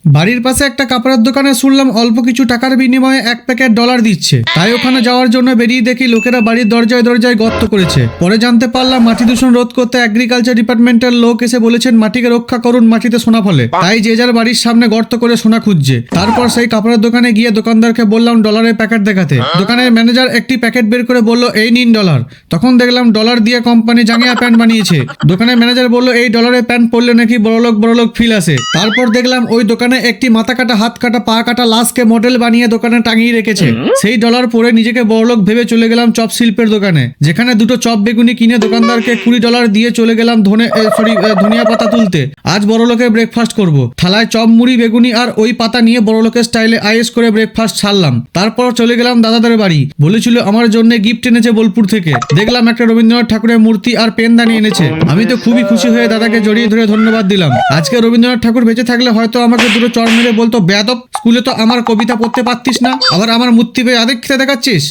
বাড়ির পাশে একটা কাপড়ের দোকানে শুনলাম অল্প কিছু টাকার বিনিময়ে 1 প্যাকেট ডলার দিচ্ছে। তাই ওখানে যাওয়ার জন্য বেরিয়ে দেখি লোকেরা বাড়ির দরজায় দরজায় গর্ত করেছে। পরে জানতে পারলাম মাটি দূষণ রোধ করতে এগ্রিকালচার ডিপার্টমেন্টের লোক এসে বলেছেন মাটিকে রক্ষা করুন, মাটিতে সোনা ফলে। তাই যে যার বাড়ির সামনে গর্ত করে সোনা খুঁজছে। তারপর সেই কাপড়ের দোকানে গিয়ে দোকানদারকে বললাম ডলারের প্যাকেট দেখাতে। দোকানের ম্যানেজার একটি প্যাকেট বের করে বলল এই নিন ডলার। তখন দেখলাম ডলার দিয়ে কোম্পানি জাঙ্গিয়া প্যান্ট বানিয়েছে। দোকানের ম্যানেজার বলল এই ডলারের প্যান্ট পরলে নাকি বড়লোক ফিল আসে। তারপর দেখলাম ওই দোকানে একটি মাথা কাটা, হাত কাটা, পা কাটা লাশকে মডেল বানিয়ে দোকানে টাঙিয়ে রেখেছে। সেই ডলার পরে নিজেকে বড়লোক ভেবে চলে গেলাম চপ শিল্পের দোকানে, যেখানে দুটো চপ বেগুনি কিনে দোকানদারকে $20 দিয়ে চলে গেলাম ধনিয়া পাতা তুলতে। আজ বড়লোকের ব্রেকফাস্ট করব। থালায় চপ, মুড়ি, বেগুনি আর ওই পাতা নিয়ে বড়লোকের স্টাইলে আয়েস করে ব্রেকফাস্ট ছাড়লাম। তারপর চলে গেলাম দাদাদের বাড়ি। বলেছিল আমার জন্য গিফট এনেছে বোলপুর থেকে। দেখলাম একটা রবীন্দ্রনাথ ঠাকুরের মূর্তি আর পেনদানি এনেছে। আমি তো খুবই খুশি হয়ে দাদাকে জড়িয়ে ধরে ধন্যবাদ দিলাম। আজকে রবীন্দ্রনাথ ঠাকুর বেঁচে থাকলে হয়তো আমাকে দুটো চড় মেরে বলতো বেয়াদব, স্কুলে তো আমার কবিতা পড়তে পারতিস না, আবার আমার মূর্তি পেয়ে আদেক খেতে দেখাচ্ছিস।